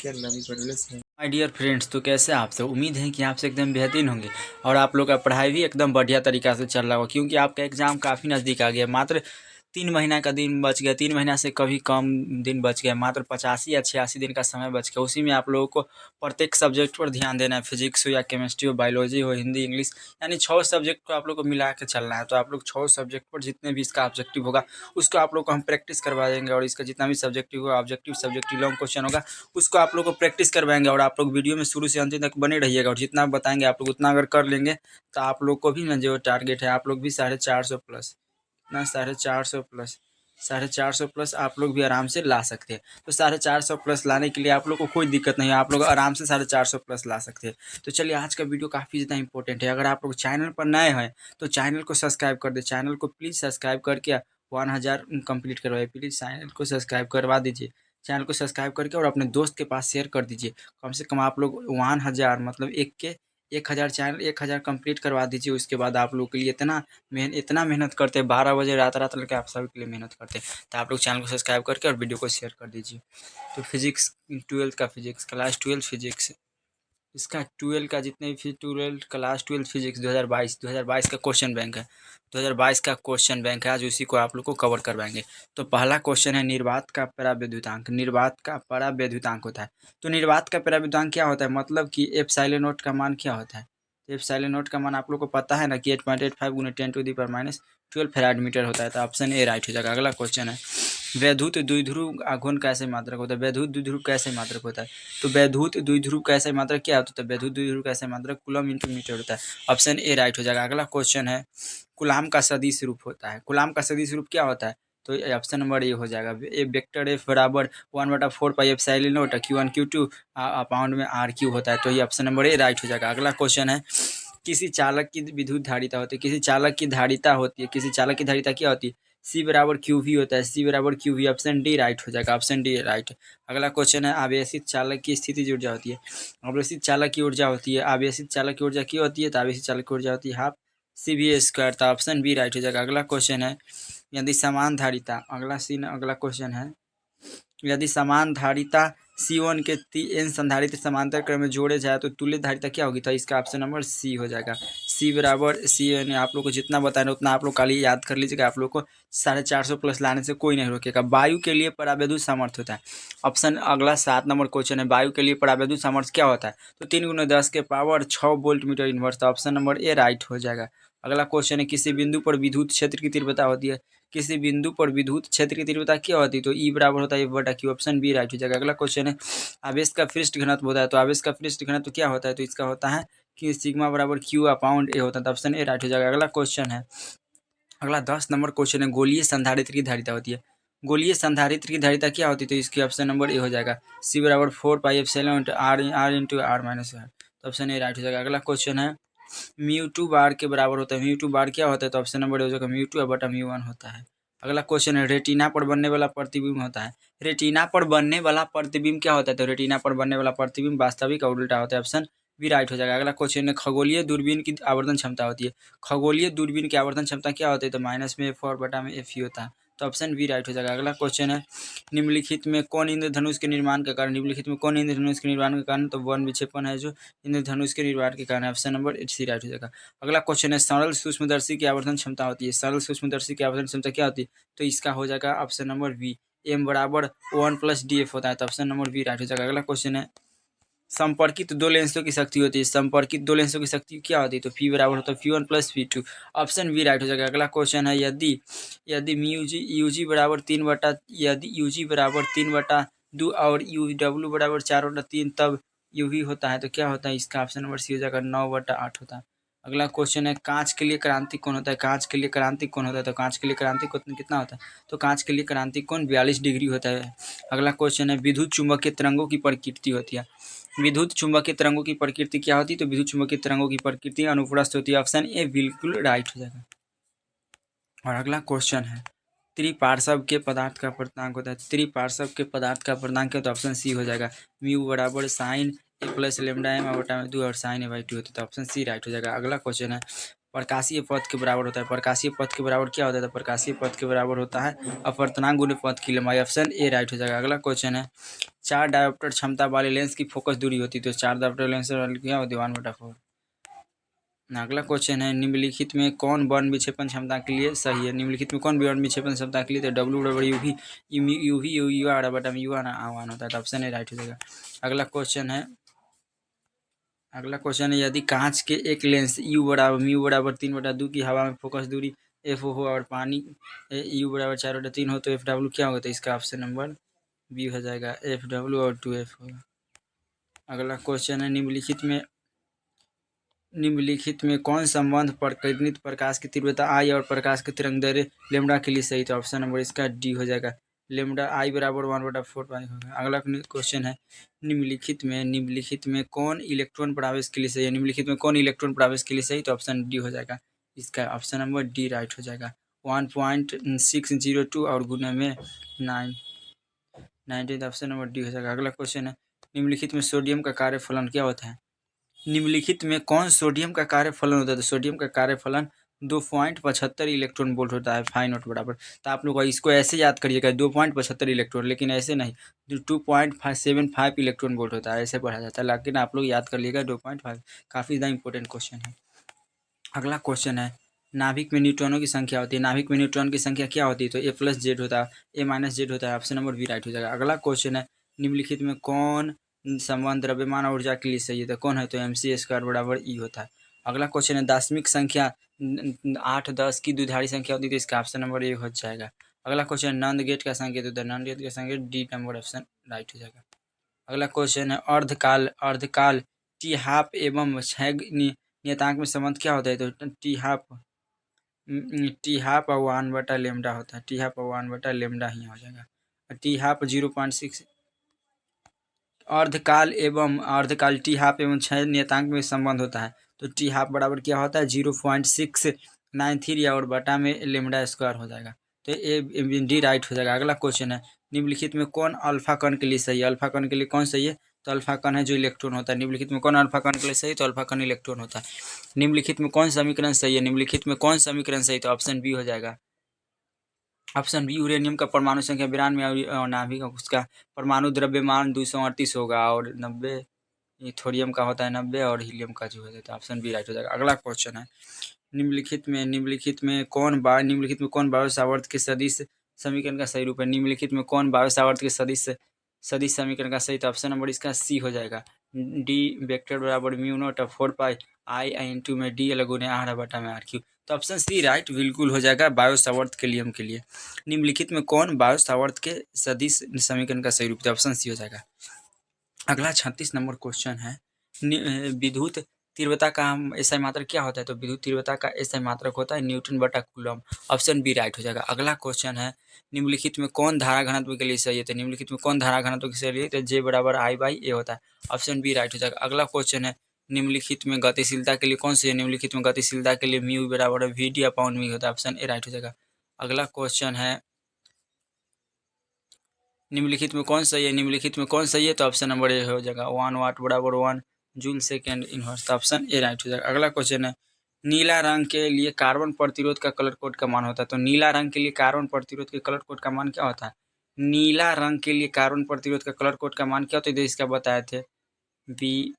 My dear friends, तो कैसे आप सब। उम्मीद है कि आप से एकदम बेहतरीन होंगे और आप लोग का पढ़ाई भी एकदम बढ़िया तरीक़ा से चल रहा होगा, क्योंकि आपका एग्ज़ाम काफ़ी नज़दीक आ गया। मात्र 3 महीना का दिन बच गया, 3 महीना से कभी कम दिन बच गया। मात्र 85 या 86 दिन का समय बच गया। उसी में आप लोगों को प्रत्येक सब्जेक्ट पर ध्यान देना है। फिजिक्स हो या केमिस्ट्री हो, बायोलॉजी हो, हिंदी, इंग्लिश, यानी 6 सब्जेक्ट को आप लोग को मिला के चलना है। तो आप लोग 6 सब्जेक्ट पर जितने भी इसका ऑब्जेक्टिव होगा उसको आप लोग को हम प्रैक्टिस करवा देंगे, और इसका जितना भी सब्जेक्टिव होगा, ऑब्जेक्टिव सब्जेक्टिव लॉन्ग क्वेश्चन होगा, उसको आप लोग को प्रैक्टिस करवाएंगे। और आप लोग वीडियो में शुरू से अंत तक बने रहिएगा, और जितना बताएंगे आप लोग उतना अगर कर लेंगे तो आप लोग को भी ना जो टारगेट है, आप लोग भी 450 प्लस ना 450 प्लस 450 प्लस आप लोग भी आराम से ला सकते हैं। तो 450 प्लस लाने के लिए आप लोग को कोई दिक्कत नहीं है, आप लोग आराम से 450 प्लस ला सकते हैं। तो चलिए, आज का वीडियो काफ़ी ज़्यादा इंपॉर्टेंट है। अगर आप लोग चैनल पर नए हैं तो चैनल को सब्सक्राइब कर दे, चैनल को प्लीज़ सब्सक्राइब करके 1000 कंप्लीट करवाइए। प्लीज़ चैनल को सब्सक्राइब करवा दीजिए, चैनल को सब्सक्राइब करके और अपने दोस्त के पास शेयर कर दीजिए। कम से कम आप लोग 1000 मतलब 1000 चैनल 1000 कंप्लीट करवा दीजिए। उसके बाद आप लोग के लिए इतना मेहनत करते हैं, 12 बजे रात रात लगे आप सभी के लिए मेहनत करते हैं। तो आप लोग चैनल को सब्सक्राइब करके और वीडियो को शेयर कर दीजिए। तो फिजिक्स 12th का फिजिक्स, क्लास 12 फिजिक्स, इसका 12 का जितने भी 12 क्लास 12 फिजिक्स 2022 का क्वेश्चन बैंक है। 2022 का क्वेश्चन बैंक है, आज उसी को आप लोग को कवर करवाएंगे। तो पहला क्वेश्चन है निर्वात का परावैद्युतांक। निर्वात का परावैद्युतांक होता है। तो निर्वात का परावैद्युतांक क्या होता है, मतलब कि एप्सिलॉन नॉट का मान क्या होता है। तो एप्सिलॉन नॉट का मान आप लोग को पता है ना कि 8.85 गुने 10⁻⁻12 फैराड मीटर होता है। तो ऑप्शन ए राइट हो जाएगा। अगला क्वेश्चन है वैद्युत द्विध्रुव आघूर्ण कैसे मात्रक होता है। वैद्युत द्विध्रुव कैसे मात्रक होता है। तो वैद्युत द्विध्रुव कैसे मात्रक क्या होता है। वैद्युत द्विध्रुव कैसे मात्रक कूलम इंटू मीटर होता है। ऑप्शन ए राइट हो जाएगा। अगला क्वेश्चन है कूलाम का सदिश रूप होता है। कूलाम का सदिश रूप क्या होता है। तो ऑप्शन नंबर ए हो जाएगा। ए वेक्टर एफ बराबर 1/4 pi epsilon not Q1 Q2 अपाउंड में RQ होता है। तो ये ऑप्शन नंबर ए राइट हो जाएगा। अगला क्वेश्चन है किसी चालक की विद्युत धारिता होती है। किसी चालक की धारिता होती है, किसी चालक की धारिता क्या होती है। C बराबर QV होता है। C बराबर QV, ऑप्शन डी राइट हो जाएगा। Option D right. अगला क्वेश्चन है आवेशित चालक की स्थितिज ऊर्जा होती है। आवेशित चालक की ऊर्जा होती है, आवेशित चालक की ऊर्जा क्या होती है। तो आवेशित चालक की ऊर्जा होती है हाफ CV²। तो ऑप्शन बी राइट हो जाएगा। अगला क्वेश्चन है यदि समान धारिता, अगला क्वेश्चन है यदि समान धारिता C1 के n संधारित्र समांतर क्रम में जोड़े जाए तो तुल्य धारिता क्या होगी। तो इसका ऑप्शन नंबर सी हो जाएगा। C बराबर C, यानी आप लोग को जितना बताना उतना आप लोग खाली याद कर लीजिएगा। आप लोग को 450 प्लस लाने से कोई नहीं रोकेगा। वायु के लिए परावैद्युत सामर्थ्य होता है। ऑप्शन अगला 7 नंबर क्वेश्चन है वायु के लिए परावैद्युत सामर्थ्य क्या होता है। तो 3×10⁻6 वोल्ट मीटर इनवर्स। तो ऑप्शन नंबर ए राइट हो जाएगा। अगला क्वेश्चन है किसी बिंदु पर विद्युत क्षेत्र की तीव्रता होती है। किसी बिंदु पर विद्युत क्षेत्र की तीव्रता क्या होती है। तो ई बराबर होता है F/Q, ऑप्शन बी राइट हो जाएगा। अगला क्वेश्चन है आवेश का पृष्ठ घनत्व होता है। तो आवेश का पृष्ठ घनत्व क्या होता है। तो इसका होता है कि सिग्मा बराबर Q अपाउंड ए होता है। तो ऑप्शन ए राइट हो जाएगा। अगला क्वेश्चन है अगला 10 नंबर क्वेश्चन है गोलीय संधारित्र की धारिता होती है। गोलीय संधारित्र की धारिता क्या होती है। तो इसकी ऑप्शन नंबर ए हो जाएगा। C बराबर 4 पाई एप्सिलॉन R/R/R-। तो ऑप्शन ए राइट हो जाएगा। अगला क्वेश्चन है μ2 बार के बराबर होता है। μ2 बार क्या होता है। तो ऑप्शन नंबर ए हो जाएगा μ2/μ1 होता है। अगला क्वेश्चन है रेटिना पर बनने वाला प्रतिबिंब होता है। रेटिना पर बनने वाला प्रतिबिंब क्या होता है। तो रेटिना पर बनने वाला प्रतिबिंब वास्तविक और उल्टा होता है। ऑप्शन बी राइट हो जाएगा। अगला क्वेश्चन है खगोलीय दूरबीन की आवर्धन क्षमता होती है। खगोलीय दूरबीन की आवर्धन क्षमता क्या होती है। तो माइनस में F और बटा में F होता है। तो ऑप्शन बी राइट हो जाएगा। अगला क्वेश्चन है निम्नलिखित में कौन इंद्रधनुष के निर्माण का कारण। निम्नलिखित में कौन इंद्रधनुष के निर्माण का कारण। तो वन विक्षेपण है जो इंद्रधनुष के निर्माण के कारण। ऑप्शन नंबर सी राइट हो जाएगा। अगला क्वेश्चन है सरल सूक्ष्मदर्शी की आवर्धन क्षमता होती है। सरल सूक्ष्मदर्शी की आवर्धन क्षमता क्या होती है। तो इसका हो जाएगा ऑप्शन नंबर बी M बराबर 1+DF होता है। तो ऑप्शन नंबर बी राइट हो जाएगा। अगला क्वेश्चन है संपर्कित दो लेंसों की शक्ति होती है। संपर्कित दो लेंसों की शक्ति क्या होती है। तो P बराबर होता है P1+P2, ऑप्शन बी राइट हो जाएगा। अगला क्वेश्चन है यदि यदि यूजी बराबर 3/2 और UW बराबर 4/3 तब UV होता है। तो क्या होता है। इसका ऑप्शन नंबर सी हो जाएगा 9/8 होता है। अगला क्वेश्चन है कांच के लिए क्रांतिक कोण होता है। कांच के लिए क्रांतिक कोण होता है। तो कांच के लिए क्रांतिक कोण कितना होता है। तो कांच के लिए क्रांतिक कोण 42 डिग्री होता है। अगला क्वेश्चन है विद्युत चुम्बकीय तरंगों की प्रकृति होती है। विद्युत चुम्बकीय तरंगों की प्रकृति क्या होती है। तो विद्युत चुम्बकीय तरंगों की प्रकृति अनुप्रस्थ होती है। ऑप्शन ए बिल्कुल राइट हो जाएगा। और अगला क्वेश्चन है त्रिपार्श्व के पदार्थ का पूर्णांक होता है। त्रिपार्श्व के पदार्थ का पूर्णांक है। तो ऑप्शन सी हो जाएगा म्यू बराबर साइन A + λ m/2 और साइन A/2 होता है। तो ऑप्शन सी राइट हो जाएगा। अगला क्वेश्चन है प्रकाशीय पथ के बराबर होता है। प्रकाशीय पथ के बराबर क्या होता है? तो प्रकाशीय पथ के बराबर होता है अपवर्तनांक गुने पथ की लंबाई। ऑप्शन ए राइट हो जाएगा। अगला क्वेश्चन है 4 डायोप्टर क्षमता वाले लेंस की फोकस दूरी होती है, तो 4 डायोप्टर लेंस वाली क्या होती है? 1/4। अगला क्वेश्चन है निम्नलिखित में कौन वर्ण विक्षेपण क्षमता के लिए सही है? निम्नलिखित में कौन वर्ण विक्षेपण क्षमता के लिए? तो डब्ल्यू बराबर यूवी यूवी युवा बटा में युवा आह्वान होता है, तो ऑप्शन ए राइट हो जाएगा। अगला क्वेश्चन है यदि कांच के एक लेंस यू बराबर म्यू बराबर 3/2 की हवा में फोकस दूरी एफ हो और पानी यू बराबर 4/3 हो, तो एफ डब्ल्यू क्या होगा? तो इसका ऑप्शन नंबर बी हो जाएगा, एफ डब्ल्यू और 2F होगा। अगला क्वेश्चन है निम्नलिखित में कौन संबंध परिवर्तित प्रकाश की तीव्रता आई और प्रकाश की तरंगदैर्घ्य लेमड़ा के लिए सही? तो ऑप्शन नंबर इसका डी हो जाएगा, लेमड़ा आई बराबर 1/4 पाई होगा। अगला क्वेश्चन है निम्नलिखित में कौन इलेक्ट्रॉन प्रवेश के लिए सही है? निम्नलिखित में कौन इलेक्ट्रॉन प्रवेश के लिए सही? तो ऑप्शन डी हो जाएगा, इसका ऑप्शन नंबर डी राइट हो जाएगा। 1.602 और गुने में 9 ऑप्शन नंबर डी हो जाएगा। अगला क्वेश्चन है निम्नलिखित में सोडियम का कार्यफलन क्या होता है? निम्नलिखित में कौन सोडियम का कार्यफलन होता है? तो सोडियम का कार्यफलन 2.75 इलेक्ट्रॉन वोल्ट होता है, फाई नॉट बराबर। तो आप लोग इसको ऐसे याद करिएगा 2.75 इलेक्ट्रॉन, लेकिन ऐसे नहीं, 2.75 इलेक्ट्रॉन वोल्ट होता है, ऐसे पढ़ा जाता है, लेकिन आप लोग याद कर लीजिएगा 2.5। काफ़ी ज़्यादा इंपॉर्टेंट क्वेश्चन है। अगला क्वेश्चन है नाभिक में न्यूट्रॉनों की संख्या होती है, नाभिक में न्यूट्रॉन की संख्या क्या होती है? तो A+Z होता है, A-Z होता है, ऑप्शन नंबर बी राइट हो जाएगा। अगला क्वेश्चन है निम्नलिखित में कौन संबंध द्रव्यमान और ऊर्जा के लिए सही है? तो कौन है? तो mc² बराबर E होता है। अगला क्वेश्चन है दार्शनिक संख्या 8, 10 की द्विधारी संख्या होती है, तो इसका ऑप्शन नंबर ए हो जाएगा। अगला क्वेश्चन नंद गेट का संकेत होता है, नंद गेट का संकेत डी नंबर ऑप्शन राइट हो जाएगा। अगला क्वेश्चन है अर्धकाल टी हाफ एवं क्षय नियतांक में संबंध क्या होता है? तो टी हाफ और 1/λ होता है, टी हाफ और 1/λ ही हो जाएगा। T half 0.6 Ardhkal T half एवं क्षय नियतांक में संबंध होता है, तो टी हाफ बराबर क्या होता है? 0.693 और बटा में λ² हो जाएगा, तो ए डी राइट हो जाएगा। अगला क्वेश्चन है निम्नलिखित में कौन अल्फा कण के लिए सही है? अल्फा कण के लिए कौन सही है? तो अल्फा कण है जो इलेक्ट्रॉन होता है। निम्नलिखित में कौन अल्फा कण के लिए सही है? तो अल्फा कण इलेक्ट्रॉन होता है। निम्नलिखित में कौन समीकरण सही है? निम्नलिखित में कौन समीकरण सही? तो ऑप्शन बी हो जाएगा, ऑप्शन बी यूरेनियम का परमाणु संख्या 92 और नाभिक उसका परमाणु द्रव्यमान 238 होगा, और 90 थोरियम का होता है 90, और हीलियम का जो है, तो ऑप्शन बी राइट हो जाएगा। अगला क्वेश्चन है निम्नलिखित में कौन बायो सावर्त के सदिश समीकरण का सही रूप है? निम्नलिखित में कौन बायो सावर्त के सदिश समीकरण का सही? तो ऑप्शन नंबर इसका सी हो जाएगा, डी वेक्टर बराबर म्यू नॉट 4 पाई i में डी लगुने r बटा में r क्यू, तो ऑप्शन सी राइट बिल्कुल हो जाएगा बायो सावर्त के नियम के लिए। निम्नलिखित में कौन बायो सावर्त के सदिश समीकरण का सही रूप? तो ऑप्शन सी हो जाएगा। अगला 36 नंबर क्वेश्चन है विद्युत तीव्रता का एसआई मात्रक क्या होता है? तो विद्युत तीव्रता का एसआई मात्रक होता है न्यूटन बटा कूलम, ऑप्शन बी राइट हो जाएगा। अगला क्वेश्चन है निम्नलिखित में कौन धारा घनत्व के लिए सही है? तो निम्नलिखित में कौन धारा घनत्व के सही है? तो जे बराबर I/A होता है, ऑप्शन बी राइट हो जाएगा। अगला क्वेश्चन है निम्नलिखित में गतिशीलता के लिए कौन सी है? निम्नलिखित में गतिशीलता के लिए म्यू बराबर VD/μ होता है, ऑप्शन ए राइट हो जाएगा। अगला क्वेश्चन है निम्नलिखित में कौन सही है? निम्नलिखित में कौन सही है? तो ऑप्शन नंबर ए हो जाएगा, 1 वाट बराबर 1 जूल सेकेंड इनवर्स, तो ऑप्शन ए राइट हो जाएगा। अगला क्वेश्चन है नीला रंग के लिए कार्बन प्रतिरोध का कलर कोड का मान होता है, तो नीला रंग के लिए कार्बन प्रतिरोध के कलर कोड का मान क्या होता है? नीला रंग के लिए कार्बन प्रतिरोध का कलर कोड का मान क्या होता है? तो इसका बताए थे बी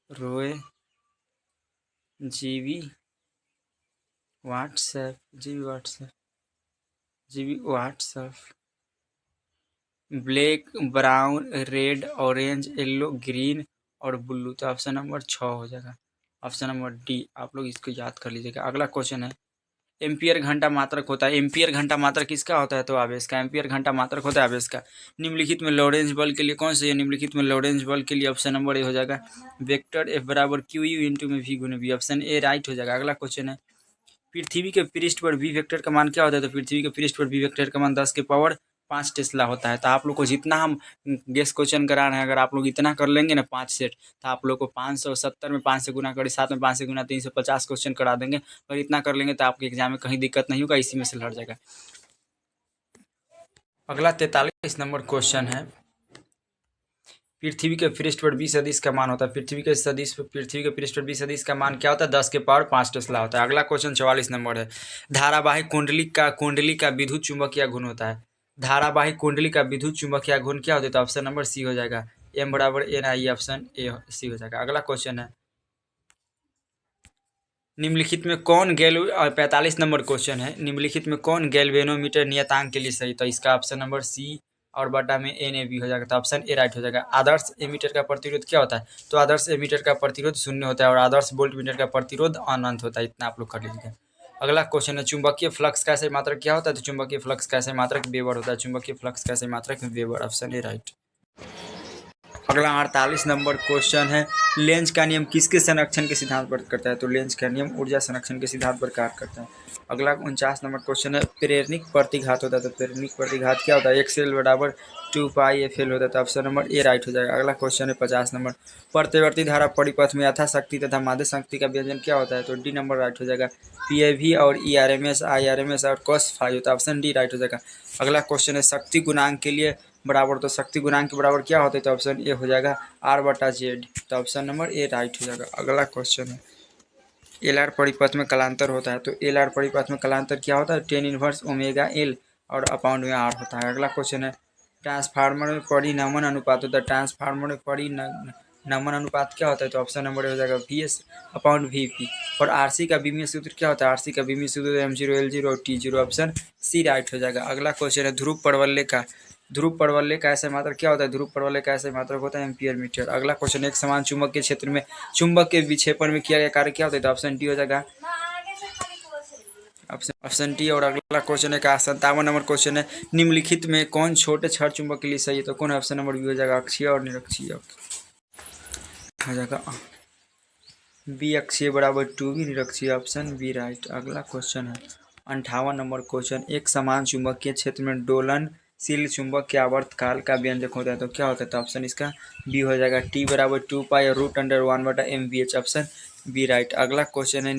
रोए GB WhatsApp black, brown, red, orange, yellow, green और ब्लू, तो ऑप्शन नंबर 6 हो जाएगा, ऑप्शन नंबर डी। आप लोग इसको याद कर लीजिएगा। अगला क्वेश्चन है एम्पियर घंटा मात्रक होता है, एम्पियर घंटा मात्रक किसका होता है? तो आवेश का, एम्पियर घंटा मात्रक होता है आवेश का। निम्नलिखित में लॉरेंज बल के लिए कौन सी है? निम्नलिखित में लॉरेंज बल के लिए ऑप्शन नंबर ए हो जाएगा, वेक्टर F बराबर QU इंटू में V गुने V, ऑप्शन ए राइट हो जाएगा। अगला क्वेश्चन है पृथ्वी के पृष्ठ पर V वेक्टर का मान क्या होता है? तो पृथ्वी के पृष्ठ पर V वेक्टर का मान 10⁵ टेस्ला होता है। तो आप लोग को जितना हम गेस क्वेश्चन करा रहे हैं, अगर आप लोग इतना कर लेंगे ना 5 सेट, तो आप लोग को 570 में 5 से गुना करें, 7 में 5 से गुना 350 क्वेश्चन करा देंगे। और इतना कर लेंगे तो आपके एग्जाम में कहीं दिक्कत नहीं होगा, इसी में से लड़ जाएगा। अगला 43 नंबर क्वेश्चन है पृथ्वी के पृष्ठ पर 20 सदिश का मान होता है। पृथ्वी के पृष्ठ पर 20 सदिश का मान क्या होता है? 10 के पावर 5 टेस्ला होता है। अगला क्वेश्चन 44 नंबर है। धारावाहिक कुंडली का विद्युत चुंबकीय गुण होता है। धारावाहिक कुंडली का विद्युत चुंबकीय गुण क्या होता है? तो ऑप्शन नंबर सी हो जाएगा, M बराबर NI, ऑप्शन ए सी हो जाएगा। अगला क्वेश्चन है, निम्नलिखित में कौन 45 नंबर क्वेश्चन है। निम्नलिखित में कौन गैल्वेनोमीटर नियतांक के लिए सही? तो इसका ऑप्शन नंबर सी और बटा में NAB हो जाएगा। तो ऑप्शन ए राइट हो जाएगा। आदर्श एमीटर का प्रतिरोध क्या होता है? तो आदर्श एमीटर का प्रतिरोध 0 होता है और आदर्श वोल्टमीटर का प्रतिरोध अनंत होता है। इतना आप लोग कर लीजिए। अगला क्वेश्चन है, चुंबकीय फ्लक्स का सही मात्रक क्या होता है? तो चुंबकीय फ्लक्स का सही मात्रक वेबर होता है। चुंबकीय फ्लक्स का सही मात्रक वेबर, ऑप्शन ए राइट। अगला 48 नंबर क्वेश्चन है, लेंज का नियम किसके संरक्षण के सिद्धांत पर करता है? तो लेंज का नियम ऊर्जा संरक्षण के सिद्धांत पर कार्य करता है। अगला 49 नंबर क्वेश्चन है, प्रेरणिक प्रतिघात होता है। तो प्रेरणिक प्रतिघात क्या होता है? XL बराबर 2πFL होता है। तो ऑप्शन नंबर ए राइट हो जाएगा। अगला क्वेश्चन है 50 नंबर, प्रतिवर्ती धारा परिपथ में यथाशक्ति तथा माध्य शक्ति का व्यंजन क्या होता है? तो डी नंबर राइट हो जाएगा। PIV और ERMS, IRMS और cos फाई होता है। ऑप्शन डी राइट हो जाएगा। अगला क्वेश्चन है, शक्ति गुणांक के लिए बराबर, तो शक्ति गुणांक के बराबर क्या होता है? तो ऑप्शन ए हो जाएगा R/Z। तो ऑप्शन नंबर ए राइट हो जाएगा। अगला क्वेश्चन है, LR परिपथ में कलांतर होता है। तो LR परिपथ में कलांतर क्या होता है? tan इनवर्स ओमेगा L और अपॉन में R होता है। अगला क्वेश्चन है, ट्रांसफार्मर में परिनमन अनुपात होता है। ट्रांसफार्मर में परिनमन अनुपात क्या होता है? तो ऑप्शन नंबर हो जाएगा VS/VP। और RC का बीमीय सूत्र क्या होता है? RC का बीमीय सूत्र M0 L0 और T0, ऑप्शन सी राइट हो जाएगा। अगला क्वेश्चन है, ध्रुव परवलय का ऐसा मात्रक क्या होता है? ध्रुव परवलय का ऐसा मात्रक होता है एम्पियर मीटर। अगला क्वेश्चन, एक समान चुंबक के क्षेत्र में चुंबक के विक्षेपण में किया गया कार्य क्या होता है? तो ऑप्शन डी हो जाएगा, ऑप्शन डी। और अगला क्वेश्चन है, 57 नंबर क्वेश्चन है, निम्नलिखित में कौन छोटे छड़ चुंबक के लिए सही है? तो कौन? ऑप्शन नंबर बी हो जाएगा, अक्षीय और निरक्षीय हो जाएगा। बी अक्षीय बराबर 2B, निरक्षीय ऑप्शन बी राइट। अगला क्वेश्चन है 58 नंबर क्वेश्चन, एक समान चुंबकीय क्षेत्र में दोलनशील चुंबक के आवर्तकाल का व्यंजक होता है। तो क्या होता है? तो ऑप्शन इसका बी हो जाएगा, T बराबर 2π और √1/MVH, ऑप्शन बी राइट। अगला क्वेश्चन है,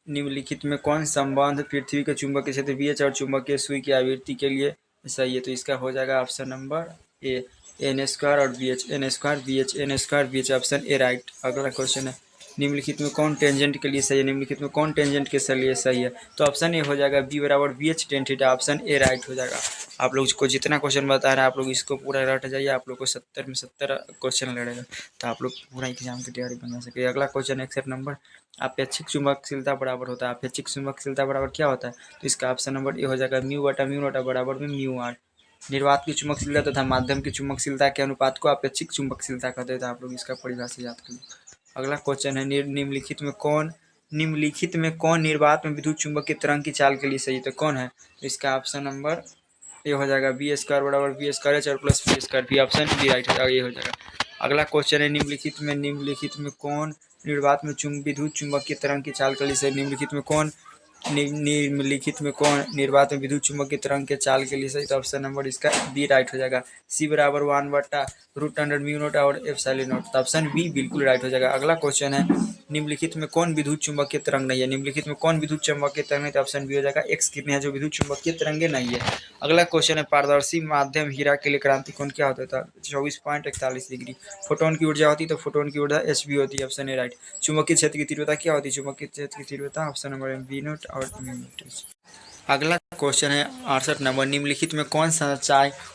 निम्नलिखित में कौन संबंध पृथ्वी के चुंबकीय क्षेत्र BH और चुंबकीय सुई की आवृत्ति के लिए सही है? तो इसका हो जाएगा ऑप्शन नंबर ए, N² और BH, N²BH, option A right. अगला क्वेश्चन है, निम्नलिखित में कौन टेंजेंट के लिए सही है? निम्नलिखित में कौन टेंजेंट के लिए सही है? तो ऑप्शन ए हो जाएगा, B बराबर BH tan theta, option A right हो जाएगा। आप लोग को जितना क्वेश्चन बता रहे हैं आप लोग इसको पूरा रट जाइए। आप लोग को 70 में 70 क्वेश्चन लड़ेगा, तो आप लोग पूरा एग्जाम की तैयारी बना सके। अगला क्वेश्चन 61 नंबर, अपेक्षिक चुंबकशीलता बराबर होता है। अपेक्षिक चुंबकशीलता बराबर क्या होता है? तो इसका ऑप्शन नंबर ए हो जाएगा, μ/μ0 बराबर में μr। निर्वात की चुंबकशीलता तथा माध्यम की चुंबकशीलता के अनुपात को अपेक्षिक चुंबकशीलता कहते हैं। तो आप लोग इसका परिभाषा याद कर लो। अगला क्वेश्चन है, निम्नलिखित में कौन निर्वात में विद्युत चुंबकीय तरंग की चाल के लिए सही? तो कौन है? तो इसका ऑप्शन नंबर ए हो जाएगा, B² बराबर B² और plus B², option B right हो जाएगा, ये हो जाएगा। अगला क्वेश्चन है, निम्नलिखित में कौन निर्वात में विद्युत चुंबकीय तरंग की चाल के लिए सही? निम्नलिखित में कौन निर्वात में विद्युत चुंबकीय तरंग के चाल के लिए सही? तो ऑप्शन नंबर इसका बी राइट हो जाएगा, C बराबर 1/√μ0 और ε0, तो ऑप्शन बी बिल्कुल राइट हो जाएगा। अगला क्वेश्चन है, निम्नलिखित में कौन विद्युत चुंबकीय तरंग नहीं है? निम्नलिखित में कौन विद्युत चुंबकीय तरंग नहीं? तो ऑप्शन बी हो जाएगा, एक्स किरणें हैं जो विद्युत चुंबकीय तरंगे नहीं है। अगला क्वेश्चन है, पारदर्शी माध्यम हीरा के लिए क्रांति कोण क्या होता था? 24.41 डिग्री। फोटोन की ऊर्जा होती है, तो फोटोन की ऊर्जा Hb होती है, ऑप्शन ए राइट। चुंबकीय क्षेत्र की तीव्रता क्या होती है? चुंबकीय क्षेत्र की तीव्रता ऑप्शन नंबर V0 और μ0। अगला क्वेश्चन है 68 नंबर, निम्नलिखित में कौन सा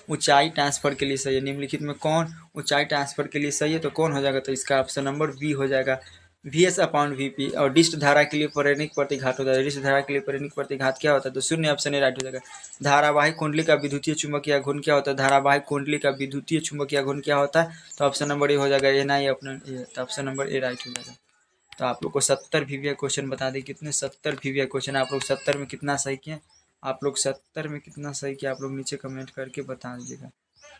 ऊंचाई ट्रांसफर के लिए सही है? निम्नलिखित में कौन ऊंचाई ट्रांसफर के लिए सही है? तो कौन हो जाएगा? तो इसका ऑप्शन नंबर बी हो जाएगा, VS/VP। और डिस्ट धारा के लिए प्रेरणिक प्रतिघात होता है। डिस्ट धारा के लिए प्रेरणिक प्रतिघात क्या होता है? तो 0, ऑप्शन ए राइट हो जाएगा। धारावाहिक कुंडली का विद्युतीय चुंबकीय घूर्ण क्या होता है? धारावाहिक कुंडली का विद्युतीय चुंबकीय घूर्ण क्या होता है? तो ऑप्शन नंबर ए हो जाएगा, NI अपना, तो ऑप्शन नंबर ए राइट हो जाएगा। तो आप लोग को 70 VVI क्वेश्चन बता दें कितने 70 VVI क्वेश्चन। आप लोग 70 में कितना सही किए? आप लोग 70 में कितना सही किया? आप लोग नीचे कमेंट करके बता दीजिएगा।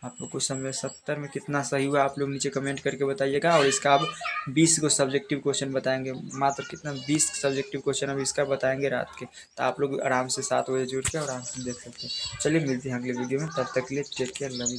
आप लोग को समय 70 में कितना सही हुआ आप लोग नीचे कमेंट करके बताइएगा। और इसका अब 20 को सब्जेक्टिव क्वेश्चन बताएंगे, मात्र कितना 20 सब्जेक्टिव क्वेश्चन अब इसका बताएंगे रात के। तो आप लोग आराम से 7 बजे जुड़ के आराम से देख सकते हैं। चलिए मिलते हैं अगले वीडियो में, तब तक के लिए टेक केयर, लव यू।